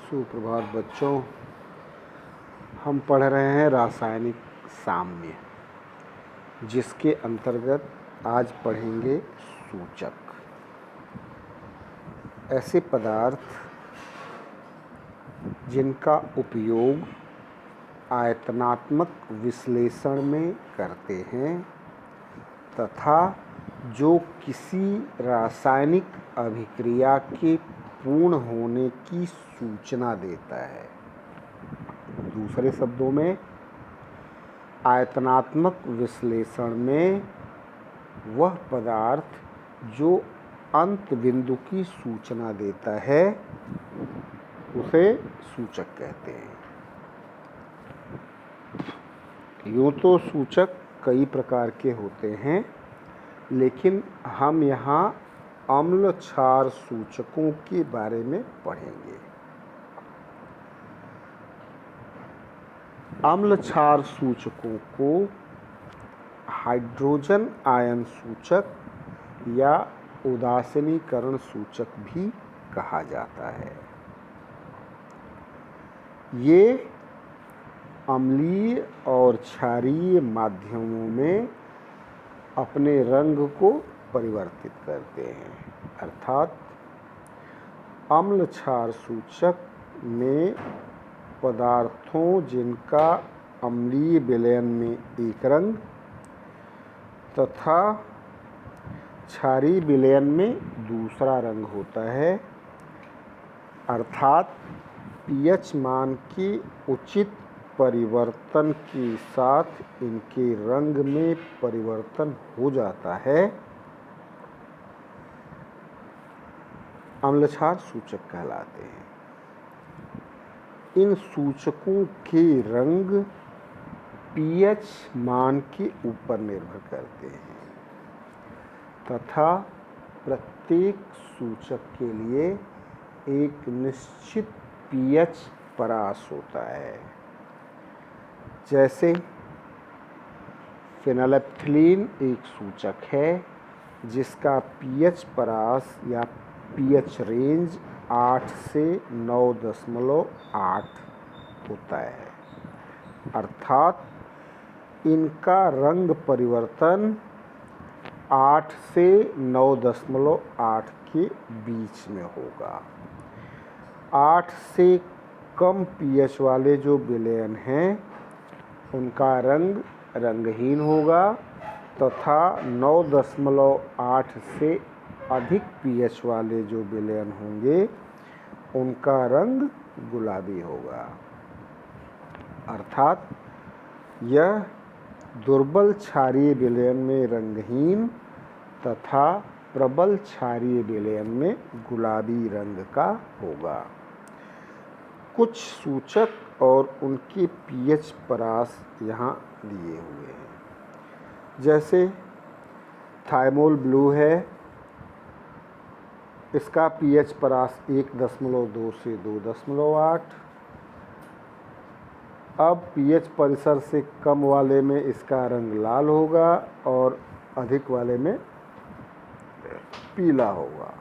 सुप्रभात बच्चों। हम पढ़ रहे हैं रासायनिक साम्य, जिसके अंतर्गत आज पढ़ेंगे सूचक। ऐसे पदार्थ जिनका उपयोग आयतनात्मक विश्लेषण में करते हैं तथा जो किसी रासायनिक अभिक्रिया के पूर्ण होने की सूचना देता है। दूसरे शब्दों में, आयतनात्मक विश्लेषण में वह पदार्थ जो अंत बिंदु की सूचना देता है उसे सूचक कहते हैं। यूँ तो सूचक कई प्रकार के होते हैं, लेकिन हम यहाँ अम्ल क्षार सूचकों के बारे में पढ़ेंगे। अम्ल क्षार सूचकों को हाइड्रोजन आयन सूचक या उदासीनीकरण सूचक भी कहा जाता है। ये अम्लीय और क्षारीय माध्यमों में अपने रंग को परिवर्तित करते हैं, अर्थात अम्ल क्षार सूचक में पदार्थों जिनका अम्लीय विलयन में एक रंग तथा क्षारीय विलयन में दूसरा रंग होता है, अर्थात पीएच मान के उचित परिवर्तन के साथ इनके रंग में परिवर्तन हो जाता है, अम्ल क्षार सूचक कहलाते हैं। इन सूचकों के रंग पीएच मान के ऊपर निर्भर करते हैं तथा प्रत्येक सूचक के लिए एक निश्चित पीएच परास होता है। जैसे फेनोल्फथलीन एक सूचक है जिसका पीएच परास या पीएच रेंज 8 से 9.8 होता है, अर्थात इनका रंग परिवर्तन 8 से 9.8 के बीच में होगा। 8 से कम पीएच वाले जो विलयन हैं उनका रंग रंगहीन होगा तथा 9.8 से अधिक पीएच वाले जो विलयन होंगे उनका रंग गुलाबी होगा, अर्थात यह दुर्बल क्षारीय विलयन में रंगहीन तथा प्रबल क्षारीय विलयन में गुलाबी रंग का होगा। कुछ सूचक और उनके पीएच परास यहाँ दिए हुए हैं। जैसे थाइमोल ब्लू है, इसका पीएच परास 1.2 से 2.8। अब पीएच परिसर से कम वाले में इसका रंग लाल होगा और अधिक वाले में पीला होगा।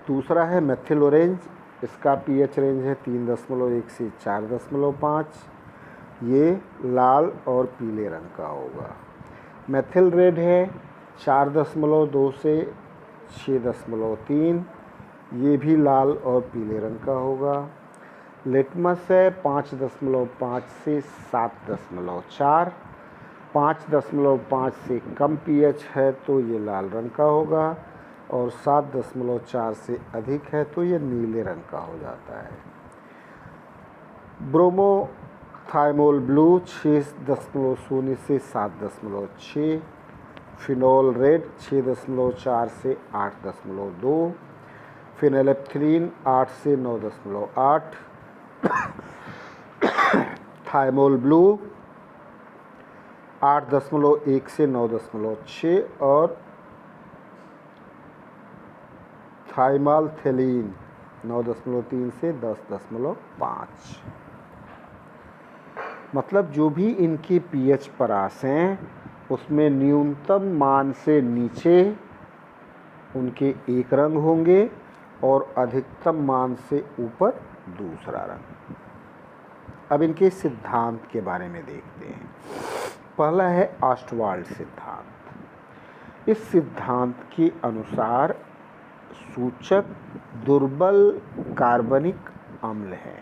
दूसरा है मेथिल ऑरेंज, इसका पीएच रेंज है 3.1 से 4.5। ये लाल और पीले रंग का होगा। मेथिल रेड है 4.2 से 6.3, ये भी लाल और पीले रंग का होगा। लिटमस है 5.5 से 7.4, 5.5 से कम पीएच है तो ये लाल रंग का होगा और 7.4 से अधिक है तो ये नीले रंग का हो जाता है। ब्रोमोथाइमोल ब्लू 6.0 से 7.6, फिनोल रेड 6.4 से 8.2, फेनोल्फथलीन 8 से 9.8, थाइमोल ब्लू 8.1 से 9.6 और थाइमालथेलीन 9.3 से 10.5। मतलब जो भी इनके पीएच परास हैं उसमें न्यूनतम मान से नीचे उनके एक रंग होंगे और अधिकतम मान से ऊपर दूसरा रंग। अब इनके सिद्धांत के बारे में देखते हैं। पहला है ऑस्टवाल्ड सिद्धांत। इस सिद्धांत के अनुसार सूचक दुर्बल कार्बनिक अम्ल है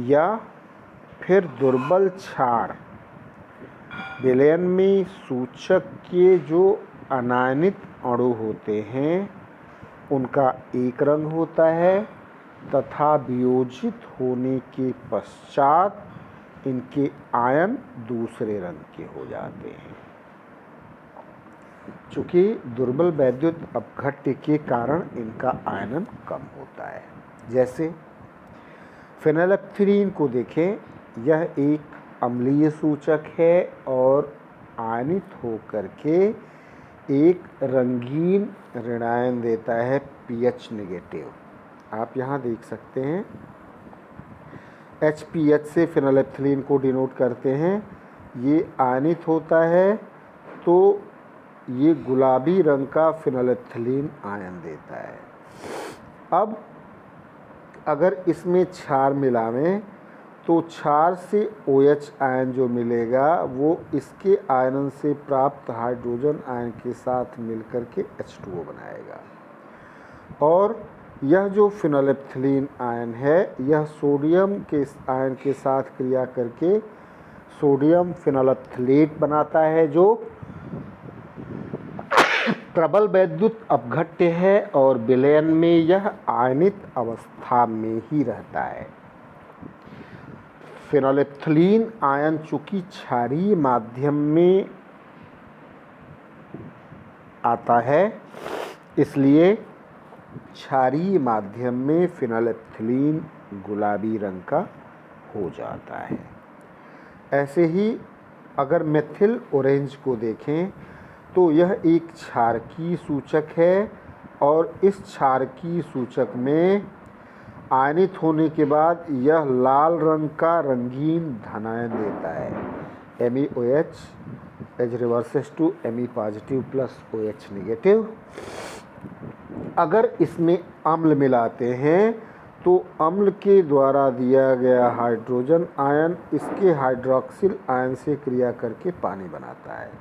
या फिर दुर्बल क्षार। विलयन में सूचक के जो अनायनित अणु होते हैं उनका एक रंग होता है तथा वियोजित होने के पश्चात इनके आयन दूसरे रंग के हो जाते हैं। चूँकि दुर्बल वैद्युत अपघट्य के कारण इनका आयनन कम होता है। जैसे फेनोल्फथलीन को देखें, यह एक अम्लीय सूचक है और आयनित होकर के एक रंगीन ऋणायन देता है pH नेगेटिव। आप यहाँ देख सकते हैं HPH से फेनोल्फथलीन को डिनोट करते हैं। ये आयनित होता है तो ये गुलाबी रंग का फेनोल्फथलीन आयन देता है। अब अगर इसमें क्षार मिलावें तो क्षार से OH आयन जो मिलेगा वो इसके आयनन से प्राप्त हाइड्रोजन आयन के साथ मिलकर के H2O बनाएगा। और यह जो फेनोल्फथलीन आयन है यह सोडियम के आयन के साथ क्रिया करके सोडियम फेनोल्फथलेट बनाता है जो प्रबल वैद्युत अपघट्य है और विलयन में यह आयनित अवस्था में ही रहता है। फेनोल्फथलीन आयन चूँकि क्षारीय माध्यम में आता है इसलिए क्षारीय माध्यम में फेनोल्फथलीन गुलाबी रंग का हो जाता है। ऐसे ही अगर मेथिल ऑरेंज को देखें तो यह एक क्षारकीय सूचक है और इस क्षारकीय सूचक में आयनित होने के बाद यह लाल रंग का रंगीन धनायन देता है MeOH as reverses to Me positive plus OH negative. अगर इसमें अम्ल मिलाते हैं तो अम्ल के द्वारा दिया गया हाइड्रोजन आयन इसके हाइड्रोक्सिल आयन से क्रिया करके पानी बनाता है।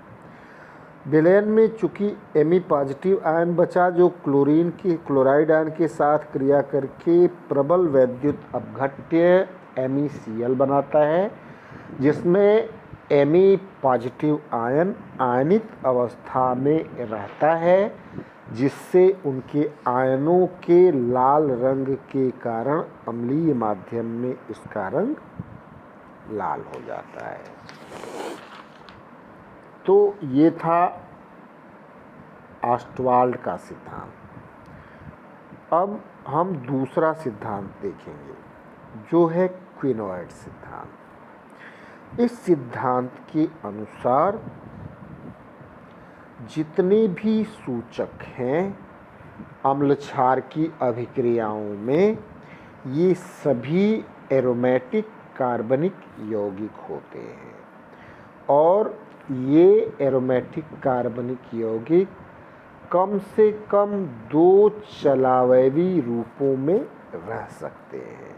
विलयन में चूँकि Me पॉजिटिव आयन बचा जो क्लोरीन के क्लोराइड आयन के साथ क्रिया करके प्रबल वैद्युत अपघट्य MeCl बनाता है जिसमें Me पॉजिटिव आयन आयनित अवस्था में रहता है जिससे उनके आयनों के लाल रंग के कारण अम्लीय माध्यम में इसका रंग लाल हो जाता है। तो ये था ऑस्टवाल्ड का सिद्धांत। अब हम दूसरा सिद्धांत देखेंगे जो है क्विनोइड सिद्धांत। इस सिद्धांत के अनुसार जितने भी सूचक हैं अम्ल क्षार की अभिक्रियाओं में ये सभी एरोमेटिक कार्बनिक यौगिक होते हैं और ये एरोमेटिक कार्बनिक यौगिक कम से कम 2 चलावैवी रूपों में रह सकते हैं।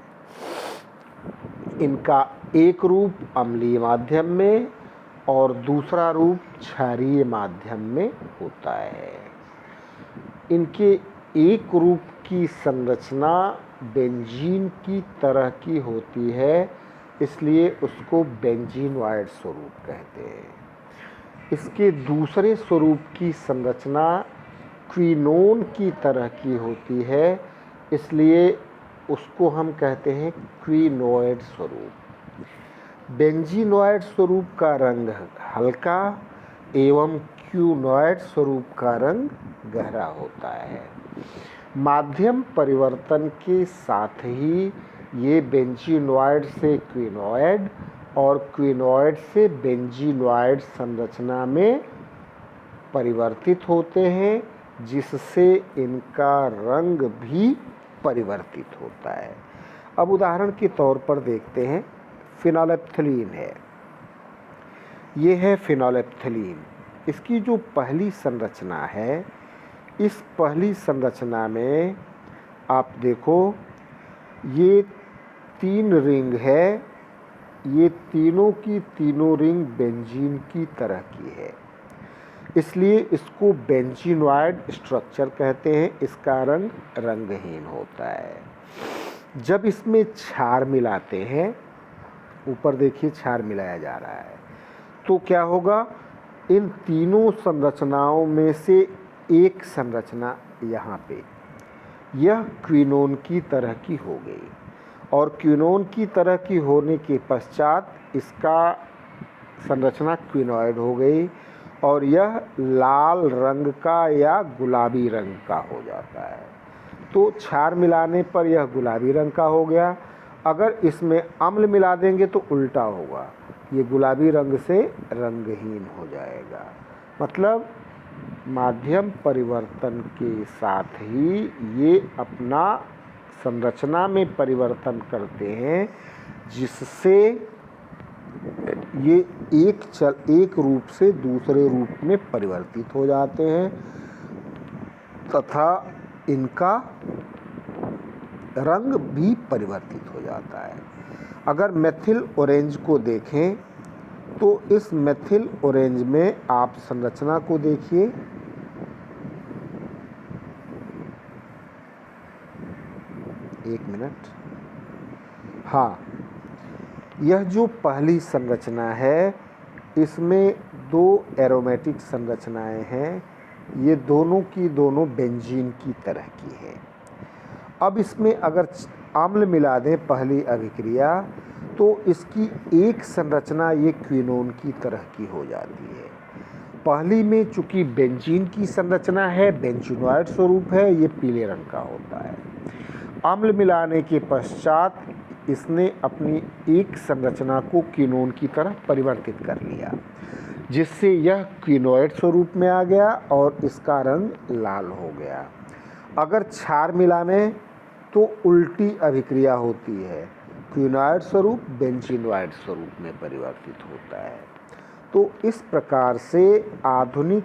इनका एक रूप अम्लीय माध्यम में और दूसरा रूप क्षारीय माध्यम में होता है। इनके एक रूप की संरचना बेंजीन की तरह की होती है इसलिए उसको बेंजीनॉइड स्वरूप कहते हैं। इसके दूसरे स्वरूप की संरचना क्विनोन की तरह की होती है इसलिए उसको हम कहते हैं क्विनोइड स्वरूप। बेंजीनॉइड स्वरूप का रंग हल्का एवं क्विनोइड स्वरूप का रंग गहरा होता है। माध्यम परिवर्तन के साथ ही ये बेंजीनॉइड से क्विनोइड और क्विनोइड से बेंजीनॉइड संरचना में परिवर्तित होते हैं जिससे इनका रंग भी परिवर्तित होता है। अब उदाहरण के तौर पर देखते हैं फेनोल्फथलीन है। ये है फेनोल्फथलीन। इसकी जो पहली संरचना है इस पहली संरचना में आप देखो ये 3 रिंग है, ये तीनों की तीनों रिंग बेंजीन की तरह की है, इसलिए इसको बेंजीनॉइड स्ट्रक्चर कहते हैं। इसका रंग रंगहीन होता है। जब इसमें क्षार मिलाते हैं, ऊपर देखिए क्षार मिलाया जा रहा है, तो क्या होगा, इन तीनों संरचनाओं में से एक संरचना यहाँ पे यह क्विनोन की तरह की हो गई, और क्विनोन की तरह की होने के पश्चात इसका संरचना क्विनॉइड हो गई, और यह लाल रंग का या गुलाबी रंग का हो जाता है। तो क्षार मिलाने पर यह गुलाबी रंग का हो गया। अगर इसमें अम्ल मिला देंगे तो उल्टा होगा, ये गुलाबी रंग से रंगहीन हो जाएगा। मतलब माध्यम परिवर्तन के साथ ही ये अपना संरचना में परिवर्तन करते हैं, जिससे ये एक रूप से दूसरे रूप में परिवर्तित हो जाते हैं तथा इनका रंग भी परिवर्तित हो जाता है। अगर मेथिल ऑरेंज को देखें तो इस मेथिल ऑरेंज में आप संरचना को देखिए, एक मिनट, हाँ, यह जो पहली संरचना है इसमें 2 एरोमेटिक संरचनाएं हैं, ये दोनों की दोनों बेंजीन की तरह की है। अब इसमें अगर अम्ल मिला दें पहली अभिक्रिया तो इसकी एक संरचना ये क्विनोन की तरह की हो जाती है। पहली में चूंकि बेंजीन की संरचना है, बेंजीनॉइड स्वरूप है, ये पीले रंग का होता है। अम्ल मिलाने के पश्चात इसने अपनी एक संरचना को क्विनोन की तरह परिवर्तित कर लिया, जिससे यह क्विनॉइड स्वरूप में आ गया और इसका रंग लाल हो गया। अगर क्षार मिलाने तो उल्टी अभिक्रिया होती है, क्विनॉइड स्वरूप बेंजीनॉइड स्वरूप में परिवर्तित होता है। तो इस प्रकार से आधुनिक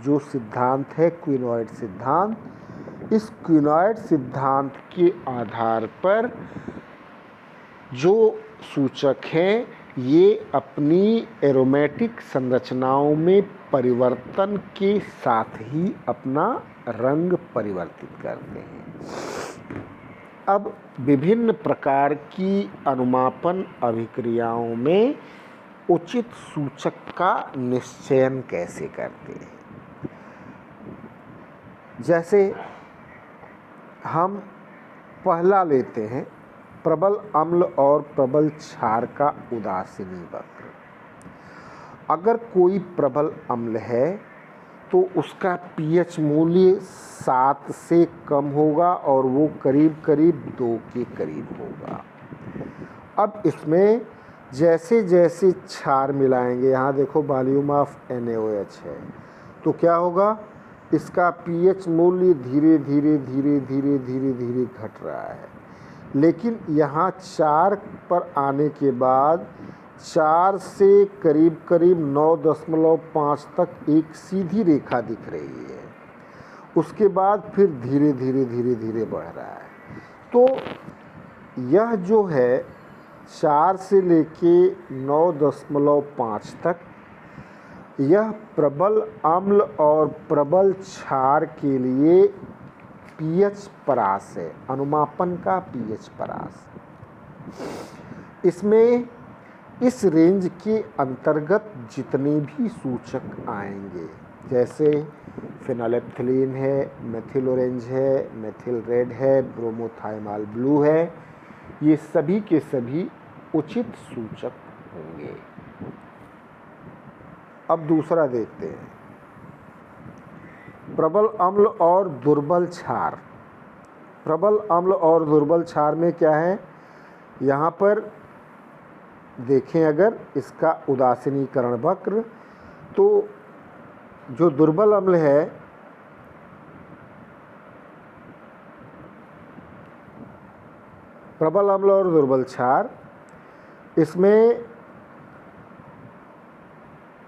जो सिद्धांत है क्विनॉइड सिद्धांत, इस क्विनॉइड सिद्धांत के आधार पर जो सूचक हैं ये अपनी एरोमेटिक संरचनाओं में परिवर्तन के साथ ही अपना रंग परिवर्तित करते हैं। अब विभिन्न प्रकार की अनुमापन अभिक्रियाओं में उचित सूचक का निश्चयन कैसे करते हैं। जैसे हम पहला लेते हैं प्रबल अम्ल और प्रबल क्षार का उदासीनी वक्र। अगर कोई प्रबल अम्ल है तो उसका पीएच मूल्य 7 से कम होगा और वो करीब करीब 2 के करीब होगा। अब इसमें जैसे जैसे क्षार मिलाएंगे, यहाँ देखो वॉल्यूम ऑफ NaOH है, तो क्या होगा, इसका पीएच मूल्य धीरे धीरे धीरे धीरे धीरे धीरे घट रहा है। लेकिन यहाँ 4 पर आने के बाद 4 से करीब करीब 9.5 तक एक सीधी रेखा दिख रही है, उसके बाद फिर धीरे धीरे धीरे धीरे बढ़ रहा है। तो यह जो है 4 से लेके 9.5 तक, यह प्रबल अम्ल और प्रबल क्षार के लिए पीएच परास है, अनुमापन का पीएच परास। इसमें इस रेंज के अंतर्गत जितने भी सूचक आएंगे, जैसे फिनोलेप्थिलीन है, मेथिल ऑरेंज है, मेथिल रेड है, ब्रोमोथाइमाल ब्लू है, ये सभी के सभी उचित सूचक होंगे। अब दूसरा देखते हैं, प्रबल अम्ल और दुर्बल क्षार। प्रबल अम्ल और दुर्बल क्षार में क्या है, यहाँ पर देखें अगर इसका उदासीनीकरण वक्र, तो जो दुर्बल अम्ल है प्रबल अम्ल और दुर्बल क्षार, इसमें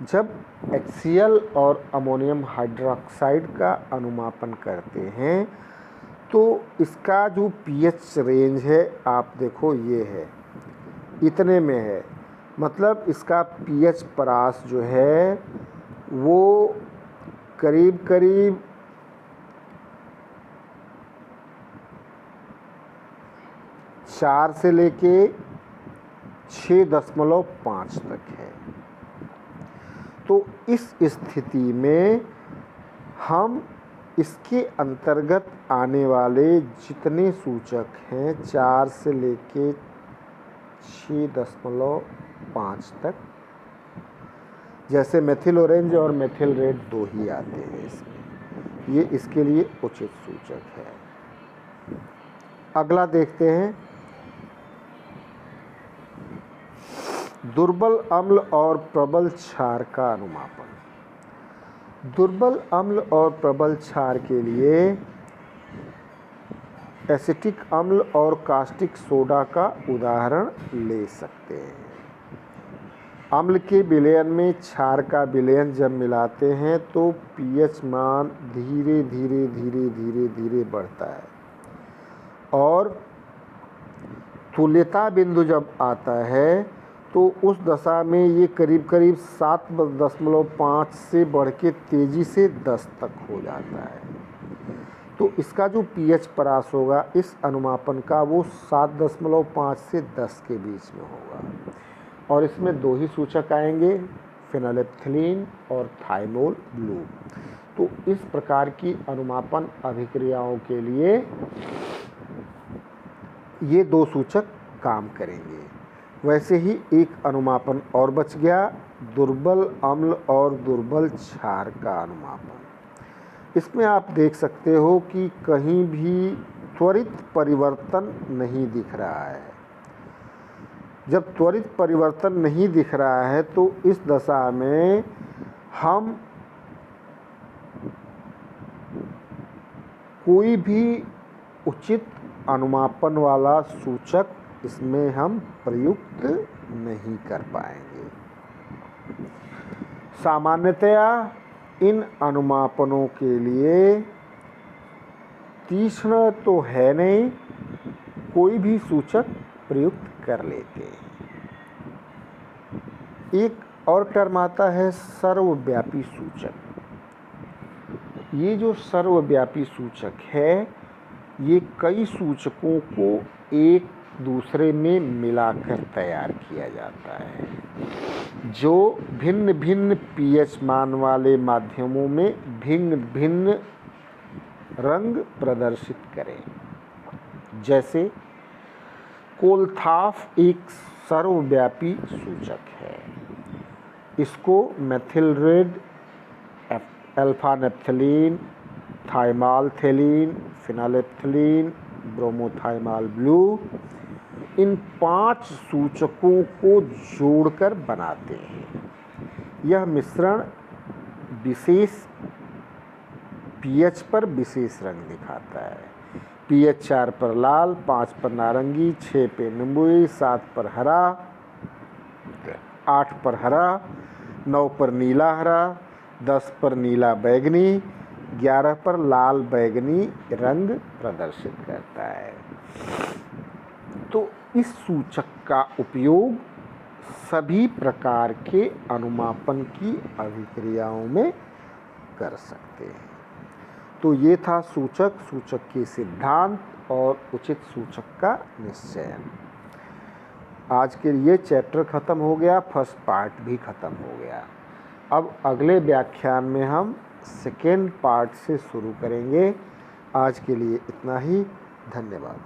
जब HCl और अमोनियम हाइड्रोक्साइड का अनुमापन करते हैं तो इसका जो pH रेंज है आप देखो ये है, इतने में है, मतलब इसका pH परास जो है वो करीब करीब 4 से लेके 6.5 तक है। तो इस स्थिति में हम इसके अंतर्गत आने वाले जितने सूचक हैं 4 से लेके 6.5 तक, जैसे मेथिल ऑरेंज और मेथिल रेड दो ही आते हैं इसमें, ये इसके लिए उचित सूचक है। अगला देखते हैं, दुर्बल अम्ल और प्रबल क्षार का अनुमापन। दुर्बल अम्ल और प्रबल क्षार के लिए एसिटिक अम्ल और कास्टिक सोडा का उदाहरण ले सकते हैं। अम्ल के विलयन में क्षार का विलयन जब मिलाते हैं तो pH मान धीरे धीरे धीरे धीरे धीरे बढ़ता है और तुल्यता बिंदु जब आता है तो उस दशा में ये करीब करीब 7.5 से बढ़ के तेज़ी से 10 तक हो जाता है। तो इसका जो pH परास होगा इस अनुमापन का वो 7.5 से 10 के बीच में होगा और इसमें दो ही सूचक आएंगे, फेनोलेप्थिलीन और थाइमोल ब्लू। तो इस प्रकार की अनुमापन अभिक्रियाओं के लिए ये दो सूचक काम करेंगे। वैसे ही एक अनुमापन और बच गया, दुर्बल अम्ल और दुर्बल क्षार का अनुमापन। इसमें आप देख सकते हो कि कहीं भी त्वरित परिवर्तन नहीं दिख रहा है। जब त्वरित परिवर्तन नहीं दिख रहा है तो इस दशा में हम कोई भी उचित अनुमापन वाला सूचक इसमें हम प्रयुक्त नहीं कर पाएंगे। सामान्यतया इन अनुमापनों के लिए तीक्ष्ण तो है नहीं, कोई भी सूचक प्रयुक्त कर लेते हैं। एक और टर्म आता है सर्वव्यापी सूचक। ये जो सर्वव्यापी सूचक है ये कई सूचकों को एक दूसरे में मिलाकर तैयार किया जाता है जो भिन्न भिन्न pH मान वाले माध्यमों में भिन्न भिन्न रंग प्रदर्शित करें। जैसे कोलथाफ एक सर्वव्यापी सूचक है, इसको methyl red, alpha naphthalene, thymolphthalein, phenolphthalein, bromothymol blue, इन 5 सूचकों को जोड़कर बनाते हैं। यह मिश्रण विशेष pH पर विशेष रंग दिखाता है। pH 4 पर लाल, 5 पर नारंगी, 6 पे नींबुई, 7 पर हरा, 8 पर हरा, 9 पर नीला हरा, 10 पर नीला बैगनी, 11 पर लाल बैगनी रंग प्रदर्शित करता है। तो इस सूचक का उपयोग सभी प्रकार के अनुमापन की अभिक्रियाओं में कर सकते हैं। तो ये था सूचक के सिद्धांत और उचित सूचक का निश्चयन। आज के लिए चैप्टर ख़त्म हो गया, फर्स्ट पार्ट भी ख़त्म हो गया। अब अगले व्याख्यान में हम सेकेंड पार्ट से शुरू करेंगे। आज के लिए इतना ही, धन्यवाद।